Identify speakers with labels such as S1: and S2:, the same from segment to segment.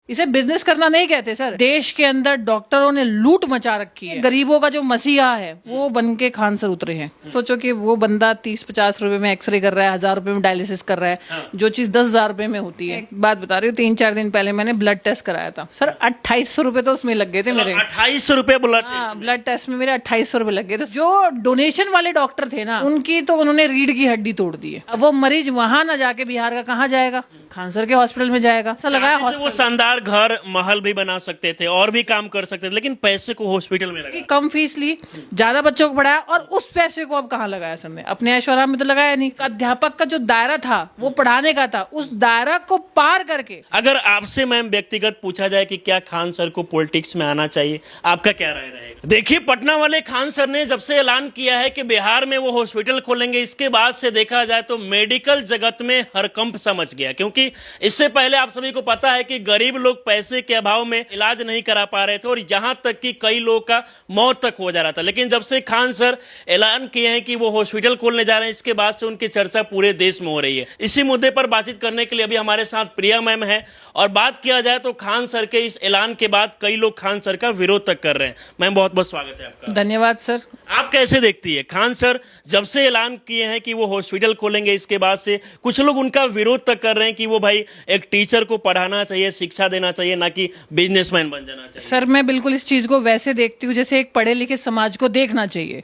S1: इसे बिजनेस करना नहीं कहते सर। देश के अंदर डॉक्टरों ने लूट मचा रखी है। गरीबों का जो मसीहा है वो बन के खान सर उतरे हैं। सोचो कि वो बंदा 30-50 रुपए में एक्सरे कर रहा है, 1000 रुपए में डायलिसिस कर रहा है, जो चीज 10,000 रुपए में होती है। एक बात बता रही हूँ, 3-4 दिन पहले मैंने ब्लड टेस्ट कराया था सर, 2800 रुपए तो उसमें लग गए थे मेरे।
S2: 2800 रुपए ब्लड
S1: ब्लड टेस्ट में मेरे 2800 रुपए लग गए थे। जो डोनेशन वाले डॉक्टर थे ना, उनकी तो उन्होंने रीढ़ की हड्डी तोड़ दी है। अब वो मरीज वहां ना जाके बिहार का कहाँ जाएगा? खान सर के हॉस्पिटल में जाएगा। सर लगाया
S2: वो शानदार घर महल भी बना सकते थे और भी काम कर सकते थे, लेकिन पैसे को हॉस्पिटल में लगा।
S1: कम फीस ली, ज्यादा बच्चों को पढ़ाया, और उस पैसे को अब कहाँ लगाया सर ने? अपने ऐशोआराम में तो लगाया नहीं। अध्यापक का जो दायरा था वो पढ़ाने का था, उस दायरा को पार करके।
S2: अगर आपसे मैम व्यक्तिगत पूछा जाए कि क्या खान सर को पॉलिटिक्स में आना चाहिए, आपका क्या राय रहेगा? देखिए, पटना वाले खान सर ने जब से ऐलान किया है कि बिहार में वो हॉस्पिटल खोलेंगे, इसके बाद से देखा जाए तो मेडिकल जगत में हड़कंप सा मच गया। क्योंकि इससे पहले आप सभी को पता है कि गरीब लोग पैसे के अभाव में इलाज नहीं करा पा रहे थे और यहां तक कि कई लोगों का मौत तक हो जा रहा था। लेकिन जब से खान सर ऐलान किए हैं कि वो हॉस्पिटल खोलने जा रहे हैं, इसके बाद से उनकी चर्चा पूरे देश में हो रही है। इसी मुद्दे पर बातचीत करने के लिए अभी हमारे साथ प्रिया मैम है। और बात किया जाए तो खान सर के इस ऐलान के बाद कई लोग खान सर का विरोध तक कर रहे हैं। मैम, बहुत बहुत स्वागत है आपका।
S1: धन्यवाद सर।
S2: आप कैसे देखती है, खान सर जब से ऐलान किए हैं कि वो हॉस्पिटल खोलेंगे, इसके बाद से कुछ लोग उनका विरोध तक कर रहे हैं कि वो भाई एक टीचर को पढ़ाना चाहिए, शिक्षा देना चाहिए, ना कि बिजनेसमैन बन जाना चाहिए।
S1: सर, मैं बिल्कुल इस चीज को वैसे देखती हूँ जैसे एक पढ़े लिखे समाज को देखना चाहिए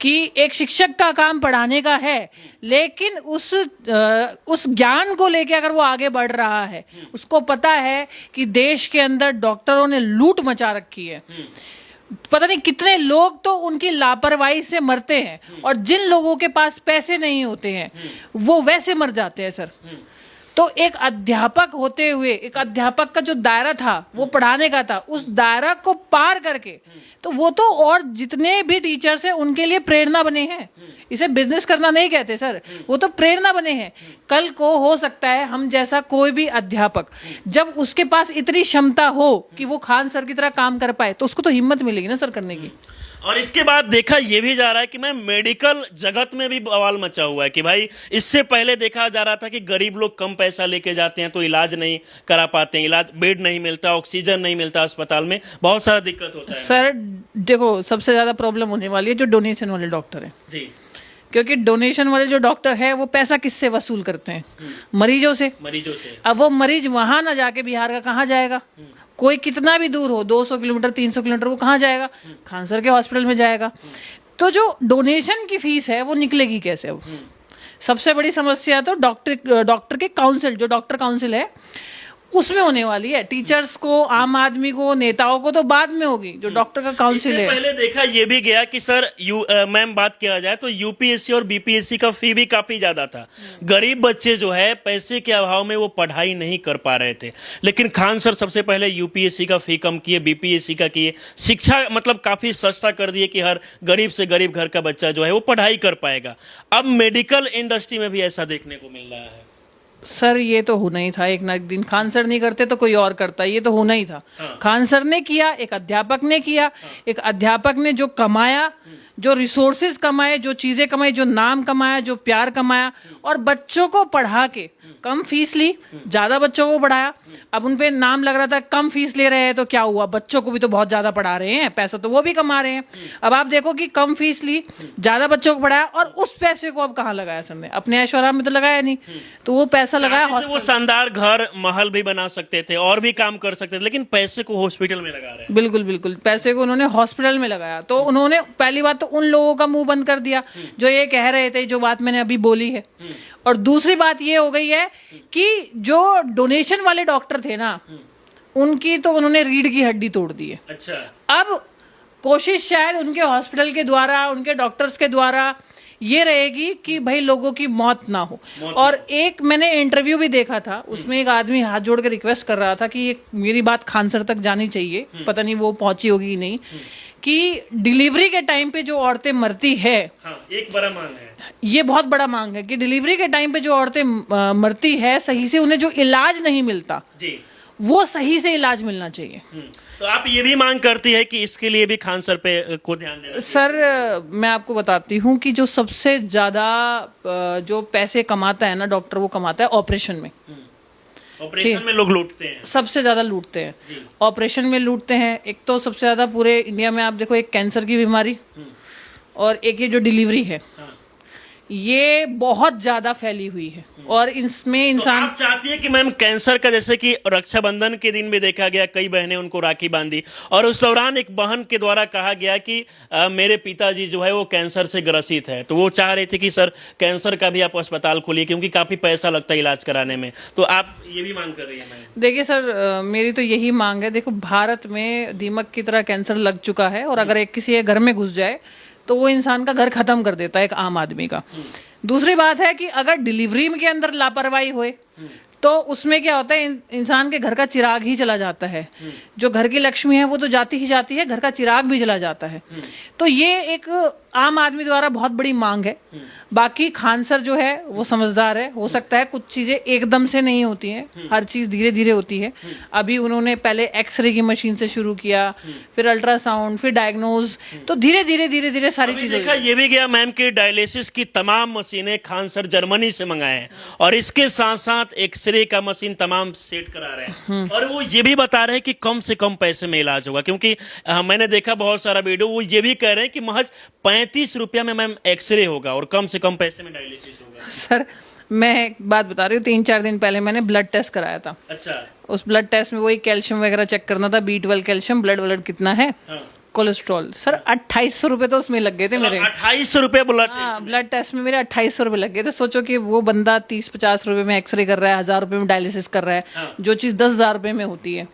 S1: कि एक शिक्षक का काम पढ़ाने का है, लेकिन उस ज्ञान को लेके अगर वो आगे बढ़ रहा है, उसको पता है कि देश के अंदर डॉक्टरों ने लूट मचा रखी है, पता नहीं कितने लोग तो उनकी लापरवाही से मरते हैं, और जिन लोगों के पास पैसे नहीं होते हैं वो वैसे मर जाते हैं सर। तो एक अध्यापक होते हुए, एक अध्यापक का जो दायरा था वो पढ़ाने का था, उस दायरा को पार करके तो वो तो और जितने भी टीचर्स हैं उनके लिए प्रेरणा बने हैं। इसे बिजनेस करना नहीं कहते सर, वो तो प्रेरणा बने हैं। कल को हो सकता है हम जैसा कोई भी अध्यापक, जब उसके पास इतनी क्षमता हो कि वो खान सर की तरह काम कर पाए, तो उसको तो हिम्मत मिलेगी ना सर करने की।
S2: और इसके बाद देखा यह भी जा रहा है कि मैं मेडिकल जगत में भी बवाल मचा हुआ है कि भाई इससे पहले देखा जा रहा था कि गरीब लोग कम पैसा लेके जाते हैं तो इलाज नहीं करा पाते हैं, इलाज बेड नहीं मिलता, ऑक्सीजन नहीं मिलता, अस्पताल में बहुत सारा दिक्कत होता है।
S1: सर देखो, सबसे ज्यादा प्रॉब्लम होने वाली है जो डोनेशन वाले डॉक्टर हैं
S2: जी,
S1: क्योंकि डोनेशन वाले जो डॉक्टर है वो पैसा किससे वसूल करते हैं? मरीजों से। अब वो मरीज वहां ना जाके बिहार का कहाँ जाएगा? कोई कितना भी दूर हो, 200 किलोमीटर 300 किलोमीटर, वो कहाँ जाएगा? खान सर के हॉस्पिटल में जाएगा। तो जो डोनेशन की फीस है वो निकलेगी कैसे? अब सबसे बड़ी समस्या तो डॉक्टर के काउंसिल, जो डॉक्टर काउंसिल है उसमें होने वाली है। टीचर्स को, आम आदमी को, नेताओं को तो बाद में होगी, जो डॉक्टर का काउंसिल है।
S2: पहले देखा ये भी गया कि सर मैम बात किया जाए तो यूपीएससी और बीपीएससी का फी भी काफी ज्यादा था। गरीब बच्चे जो है पैसे के अभाव में वो पढ़ाई नहीं कर पा रहे थे, लेकिन खान सर सबसे पहले यूपीएससी का फी कम किए, बीपीएससी का किए, शिक्षा मतलब काफी सस्ता कर दिए कि हर गरीब से गरीब घर का बच्चा जो है वो पढ़ाई कर पाएगा। अब मेडिकल इंडस्ट्री में भी ऐसा देखने को मिल रहा है।
S1: सर ये तो होना ही था, एक ना एक दिन खान सर नहीं करते तो कोई और करता, ये तो होना ही था। खान सर ने किया, एक अध्यापक ने किया। एक अध्यापक ने जो कमाया, जो रिसोर्सेज कमाए, जो चीजें कमाई, जो नाम कमाया, जो प्यार कमाया, और बच्चों को पढ़ा के कम फीस ली, ज्यादा बच्चों को पढ़ाया। अब उन पे नाम लग रहा था कम फीस ले रहे हैं, तो क्या हुआ? बच्चों को भी तो बहुत ज्यादा पढ़ा रहे हैं, पैसा तो वो भी कमा रहे हैं। अब आप देखो कि कम फीस ली, ज्यादा बच्चों को पढ़ाया, और उस पैसे को अब कहाँ लगाया सर ने? अपने ऐशोआराम में तो लगाया नहीं, तो वो पैसा लगाया हॉस्पिटल।
S2: वो शानदार घर महल भी बना सकते थे और भी काम कर सकते थे, लेकिन पैसे को हॉस्पिटल में लगा रहे हैं।
S1: बिल्कुल बिल्कुल, पैसे को उन्होंने हॉस्पिटल में लगाया। तो उन्होंने पहली बात तो उन लोगों का मुंह बंद कर दिया जो ये कह रहे थे, जो बात मैंने अभी बोली है। और दूसरी बात ये हो गई है कि जो डोनेशन वाले डॉक्टर थे ना, उनकी तो उन्होंने रीढ़ की हड्डी तोड़ दी है।
S2: अच्छा,
S1: अब कोशिश शायद उनके हॉस्पिटल के द्वारा, उनके डॉक्टर्स के द्वारा ये रहेगी कि भाई लोगों की मौत ना हो। और एक मैंने इंटरव्यू भी देखा था, उसमें एक आदमी हाथ जोड़ के रिक्वेस्ट कर रहा था कि ये मेरी बात खान सर तक जानी चाहिए, पता नहीं वो पहुंची होगी नहीं, कि डिलीवरी के टाइम पे जो औरतें मरती है,
S2: एक बड़ा मांग है,
S1: ये बहुत बड़ा मांग है कि डिलीवरी के टाइम पे जो औरतें मरती है, सही से उन्हें जो इलाज नहीं मिलता
S2: जी,
S1: वो सही से इलाज मिलना चाहिए।
S2: तो आप ये भी मांग करती है कि इसके लिए भी खान सर पे को ध्यान देना?
S1: सर मैं आपको बताती हूँ कि जो सबसे ज्यादा जो पैसे कमाता है ना डॉक्टर, वो कमाता है ऑपरेशन में।
S2: ऑपरेशन में लोग लूटते हैं,
S1: सबसे ज्यादा लूटते हैं, ऑपरेशन में लूटते हैं। एक तो सबसे ज्यादा पूरे इंडिया में आप देखो, एक कैंसर की बीमारी और एक ये जो डिलीवरी है, ये बहुत ज्यादा फैली हुई है। और इसमें इंसान
S2: आप चाहती है कि मैम कैंसर का, जैसे कि रक्षाबंधन के दिन भी देखा गया कई बहनें उनको राखी बांधी और उस दौरान एक बहन के द्वारा कहा गया कि मेरे पिताजी जो है वो कैंसर से ग्रसित है, तो वो चाह रहे थे कि सर कैंसर का भी आप अस्पताल खोलिए क्योंकि काफी पैसा लगता है इलाज कराने में, तो आप ये भी मांग कर रही है मैम?
S1: देखिए सर, मेरी तो यही मांग है। देखो, भारत में दीमक की तरह कैंसर लग चुका है और अगर एक किसी के घर में घुस जाए तो वो इंसान का घर खत्म कर देता है, एक आम आदमी का। दूसरी बात है कि अगर डिलीवरी के अंदर लापरवाही होए तो उसमें क्या होता है, इंसान के घर का चिराग ही चला जाता है। जो घर की लक्ष्मी है वो तो जाती ही जाती है, घर का चिराग भी चला जाता है। तो ये एक आम आदमी द्वारा बहुत बड़ी मांग है। बाकी खान सर जो है वो समझदार है, हो सकता है कुछ चीजें एकदम से नहीं होती हैं, हर चीज धीरे धीरे होती है। अभी उन्होंने पहले एक्सरे की मशीन से शुरू किया, फिर अल्ट्रासाउंड, फिर डायग्नोज, तो धीरे धीरे सारी चीजें।
S2: देखा ये भी गया मैम कि डायलिसिस की तमाम मशीनें खान सर जर्मनी से मंगाए हैं और इसके साथ साथ एक्सरे का मशीन तमाम सेट करा रहे हैं और वो ये भी बता रहे हैं कि कम से कम पैसे में इलाज होगा, क्योंकि मैंने देखा बहुत सारा वीडियो, वो ये भी कह रहे हैं कि महज 35 रुपया में मैम एक्सरे होगा और कम से कम पैसे में डायलिसिस होगा।
S1: सर मैं एक बात बता रही हूँ, 3-4 दिन पहले मैंने ब्लड टेस्ट कराया था।
S2: अच्छा।
S1: उस ब्लड टेस्ट में वही कैल्शियम वगैरह चेक करना था, B12 कैल्शियम, ब्लड कितना है, कोलेस्ट्रॉल। सर 2800 रुपए तो उसमें लग गए थे मेरे।
S2: 2800 रुपए
S1: ब्लड टेस्ट में मेरे 2800 रुपए लग गए थे। सोचो कि वो बंदा 30-50 रुपए में एक्सरे कर रहा है, 1000 रुपए में डायलिसिस कर रहा है, जो चीज 10,000 रुपए में होती है।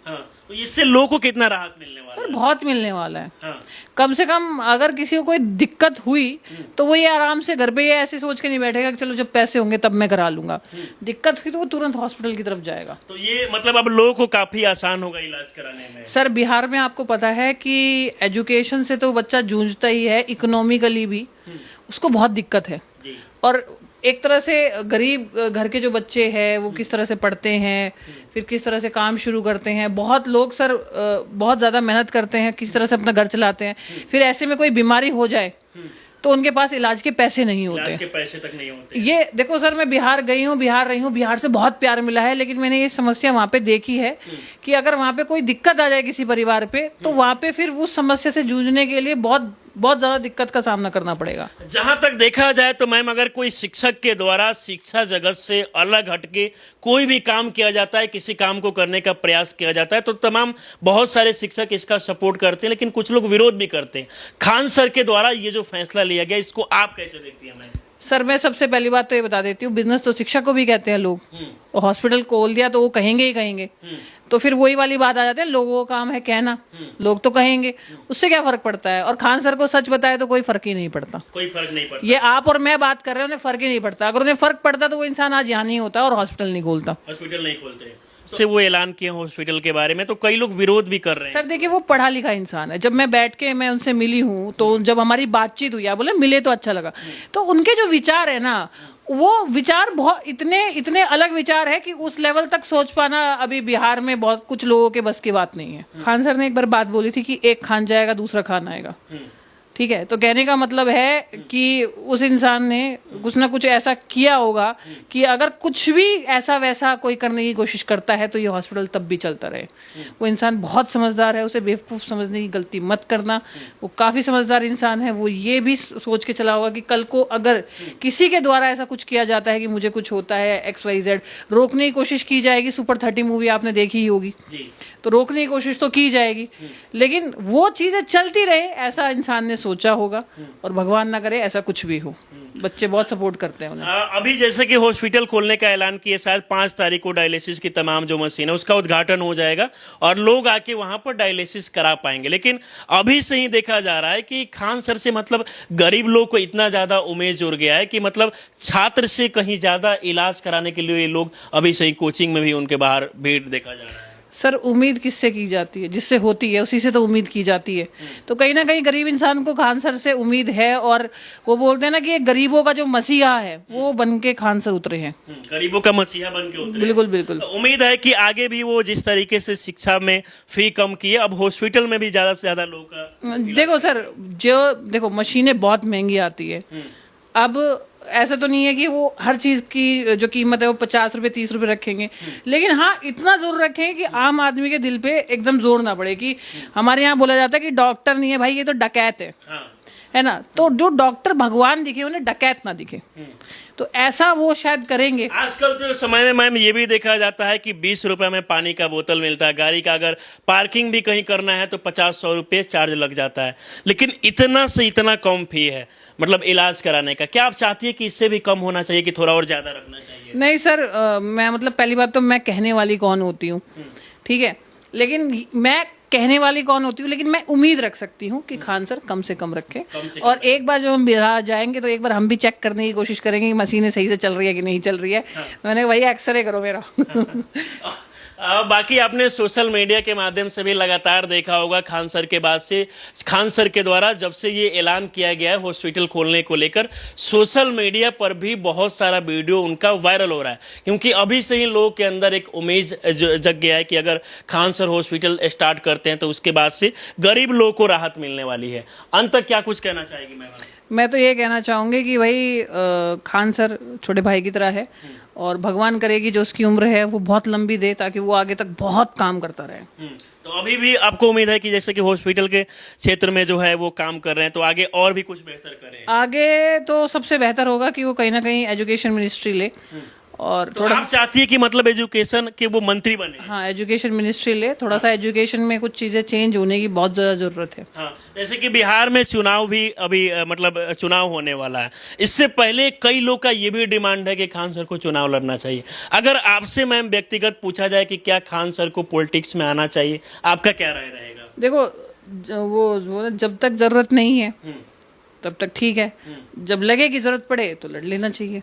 S2: तो इससे लोगों को कितना राहत मिलने वाला
S1: सर बहुत मिलने वाला है। कम से कम अगर किसी को कोई दिक्कत हुई तो वो ये आराम से घर पे ये ऐसे सोच के नहीं बैठेगा कि चलो जब पैसे होंगे तब मैं करा लूंगा। दिक्कत हुई तो वो तुरंत हॉस्पिटल की तरफ जाएगा।
S2: तो ये मतलब अब लोगों को काफी आसान होगा इलाज कराने में।
S1: सर बिहार में आपको पता है कि एजुकेशन से तो बच्चा जूझता ही है, इकोनॉमिकली भी उसको बहुत दिक्कत है। और एक तरह से गरीब घर के जो बच्चे हैं वो किस तरह से पढ़ते हैं, फिर किस तरह से काम शुरू करते हैं। बहुत लोग सर बहुत ज़्यादा मेहनत करते हैं, किस तरह से अपना घर चलाते हैं, फिर ऐसे में कोई बीमारी हो जाए तो उनके पास इलाज के पैसे नहीं होते,
S2: इलाज के पैसे तक नहीं होते।
S1: ये देखो सर, मैं बिहार गई हूँ, बिहार रही हूँ, बिहार से बहुत प्यार मिला है, लेकिन मैंने ये समस्या वहाँ पे देखी है कि अगर वहाँ पे कोई दिक्कत आ जाए किसी परिवार पे तो वहाँ पे फिर उस समस्या से जूझने के लिए बहुत बहुत ज्यादा दिक्कत का सामना करना पड़ेगा।
S2: जहां तक देखा जाए तो मैम, अगर कोई शिक्षक के द्वारा शिक्षा जगत से अलग हटके कोई भी काम किया जाता है, किसी काम को करने का प्रयास किया जाता है, तो तमाम बहुत सारे शिक्षक इसका सपोर्ट करते हैं, लेकिन कुछ लोग विरोध भी करते हैं। खान सर के द्वारा ये जो फैसला लिया गया, इसको आप कैसे देखती हैं मैम?
S1: सर मैं सबसे पहली बात तो ये बता देती हूँ, बिजनेस तो शिक्षा को भी कहते हैं लोग, और हॉस्पिटल खोल दिया तो वो कहेंगे ही कहेंगे। तो फिर वही वाली बात आ जाती है, लोगों का काम है कहना, लोग तो कहेंगे, उससे क्या फर्क पड़ता है। और खान सर को सच बताए तो कोई फर्क ही नहीं पड़ता,
S2: कोई फर्क नहीं पड़ता।
S1: ये आप और मैं बात कर रहे हैं, उन्हें फर्क ही नहीं पड़ता। अगर उन्हें फर्क पड़ता तो वो इंसान आज यहाँ नहीं होता और हॉस्पिटल नहीं खोलता,
S2: हॉस्पिटल नहीं खोलते। से वो ऐलान किए हॉस्पिटल के बारे में, तो कई लोग विरोध भी कर रहे हैं।
S1: सर देखिए, वो पढ़ा लिखा इंसान है। जब मैं बैठ के मैं उनसे मिली हूँ तो जब हमारी बातचीत हुई, आप बोले मिले तो अच्छा लगा, तो उनके जो विचार है ना, वो विचार बहुत इतने अलग विचार है कि उस लेवल तक सोच पाना अभी बिहार में बहुत कुछ लोगों के बस की बात नहीं है। खान सर ने एक बार बात बोली थी कि एक खान जाएगा दूसरा खान आएगा, ठीक है। तो कहने का मतलब है कि उस इंसान ने कुछ ना कुछ ऐसा किया होगा कि अगर कुछ भी ऐसा वैसा कोई करने की कोशिश करता है तो ये हॉस्पिटल तब भी चलता रहे। वो इंसान बहुत समझदार है, उसे बेवकूफ़ समझने की गलती मत करना। वो काफ़ी समझदार इंसान है। वो ये भी सोच के चला होगा कि कल को अगर किसी के द्वारा ऐसा कुछ किया जाता है कि मुझे कुछ होता है XYZ, रोकने की कोशिश की जाएगी। सुपर 30 मूवी आपने देखी ही होगी, तो रोकने की कोशिश तो की जाएगी, लेकिन वो चीज़ें चलती रहे ऐसा इंसान ने सोचा होगा। और भगवान ना करे ऐसा कुछ भी हो। बच्चे बहुत सपोर्ट करते हैं उन्हें।
S2: अभी जैसे कि हॉस्पिटल खोलने का ऐलान किया, शायद 5 तारीख को डायलिसिस की तमाम जो मशीन है उसका उद्घाटन हो जाएगा और लोग आके वहां पर डायलिसिस करा पाएंगे। लेकिन अभी से ही देखा जा रहा है कि खान सर से मतलब गरीब लोग को इतना ज्यादा उम्मीद जुड़ गया है कि मतलब छात्र से कहीं ज्यादा इलाज कराने के लिए लोग अभी से ही कोचिंग में भी उनके बाहर भीड़ देखा जा रहा है।
S1: सर उम्मीद किससे की जाती है? जिससे होती है उसी से तो उम्मीद की जाती है। तो कहीं ना कहीं गरीब इंसान को खान सर से उम्मीद है, और वो बोलते हैं ना कि एक गरीबों का जो मसीहा है वो बन के खान सर उतरे हैं।
S2: गरीबों का मसीहा बन के उतरे।
S1: बिल्कुल बिल्कुल।
S2: तो उम्मीद है कि आगे भी वो जिस तरीके से शिक्षा में फी कम किए, अब हॉस्पिटल में भी ज्यादा से ज्यादा लोग का
S1: देखो सर, जो देखो मशीनें बहुत महंगी आती है। अब ऐसा तो नहीं है कि वो हर चीज की जो कीमत है वो 50 रुपए 30 रुपए रखेंगे, लेकिन हाँ इतना जोर रखेंगे कि आम आदमी के दिल पे एकदम जोर ना पड़े कि हमारे यहाँ बोला जाता है कि डॉक्टर नहीं है भाई, ये तो डकैत है ना। तो जो डॉक्टर भगवान दिखे उन्हें डकैत ना दिखे, तो ऐसा वो शायद करेंगे।
S2: आजकल के समय में मैम ये भी देखा जाता है कि 20 रुपए में पानी का बोतल मिलता है, गाड़ी का अगर पार्किंग भी कहीं करना है तो 50-100 रुपये चार्ज लग जाता है, लेकिन इतना से इतना कम फी है मतलब इलाज कराने का। क्या आप चाहती है कि इससे भी कम होना चाहिए कि थोड़ा और ज्यादा रखना चाहिए?
S1: नहीं सर, मैं मतलब पहली बात तो मैं कहने वाली कौन होती हूँ, ठीक है, लेकिन मैं कहने वाली कौन होती हूँ, लेकिन मैं उम्मीद रख सकती हूँ कि खान सर कम से कम रखें। और एक बार जब हम बिहार जाएंगे तो एक बार हम भी चेक करने की कोशिश करेंगे कि मशीनें सही से चल रही है कि नहीं चल रही है। मैंने कहा भैया एक्सरे करो मेरा।
S2: बाकी आपने सोशल मीडिया के माध्यम से भी लगातार देखा होगा खान सर के बाद से, खान सर के द्वारा जब से ये ऐलान किया गया है हॉस्पिटल खोलने को लेकर, सोशल मीडिया पर भी बहुत सारा वीडियो उनका वायरल हो रहा है, क्योंकि अभी से ही लोगों के अंदर एक उम्मीद जग गया है कि अगर खान सर हॉस्पिटल स्टार्ट करते हैं तो उसके बाद से गरीब लोगों को राहत मिलने वाली है। अंत तक क्या कुछ कहना चाहेगी मैम?
S1: मैं तो ये कहना चाहूँगी कि भाई खान सर छोटे भाई की तरह है, और भगवान करेगी जो उसकी उम्र है वो बहुत लंबी दे, ताकि वो आगे तक बहुत काम करता रहे।
S2: तो अभी भी आपको उम्मीद है कि जैसे कि हॉस्पिटल के क्षेत्र में जो है वो काम कर रहे हैं, तो आगे और भी कुछ बेहतर करें?
S1: आगे तो सबसे बेहतर होगा कि वो कहीं ना कहीं एजुकेशन मिनिस्ट्री ले, और
S2: तो आप चाहती है कि मतलब एजुकेशन के वो मंत्री बने?
S1: हाँ, एजुकेशन मिनिस्ट्री ले, थोड़ा सा एजुकेशन में कुछ चीजें चेंज होने की बहुत ज्यादा जरूरत है।
S2: हाँ, जैसे कि बिहार में चुनाव भी अभी मतलब चुनाव होने वाला है, इससे पहले कई लोग का ये भी डिमांड है कि खान सर को चुनाव लड़ना चाहिए। अगर आपसे मैम व्यक्तिगत पूछा जाए कि क्या खान सर को पॉलिटिक्स में आना चाहिए, आपका क्या राय रहेगा?
S1: देखो वो जब तक जरूरत नहीं है तब तक ठीक है, जब लगे कि जरूरत पड़े तो लड़ लेना चाहिए।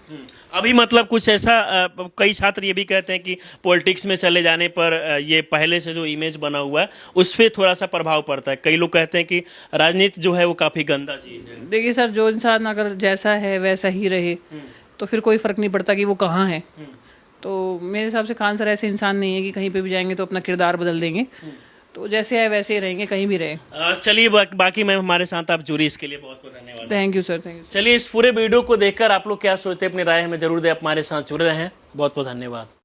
S2: अभी मतलब कुछ ऐसा कई छात्र ये भी कहते हैं कि पॉलिटिक्स में चले जाने पर ये पहले से जो इमेज बना हुआ है उस पर थोड़ा सा प्रभाव पड़ता है। कई लोग कहते हैं कि राजनीति जो है वो काफी गंदा चीज है।
S1: देखिए सर, जो इंसान अगर जैसा है वैसा ही रहे तो फिर कोई फर्क नहीं पड़ता कि वो कहाँ है। तो मेरे हिसाब से खान सर ऐसे इंसान नहीं है कि कहीं पे भी जाएंगे तो अपना किरदार बदल देंगे, तो जैसे है वैसे ही रहेंगे कहीं भी रहे।
S2: चलिए बाकी मैम हमारे साथ आप जुड़ी, इसके लिए बहुत बहुत धन्यवाद।
S1: Thank you sir, thank you.
S2: चलिए इस पूरे वीडियो को देखकर आप लोग क्या सोचते हैं अपनी राय हमें जरूर दें। आप हमारे साथ जुड़े रहें, बहुत बहुत धन्यवाद।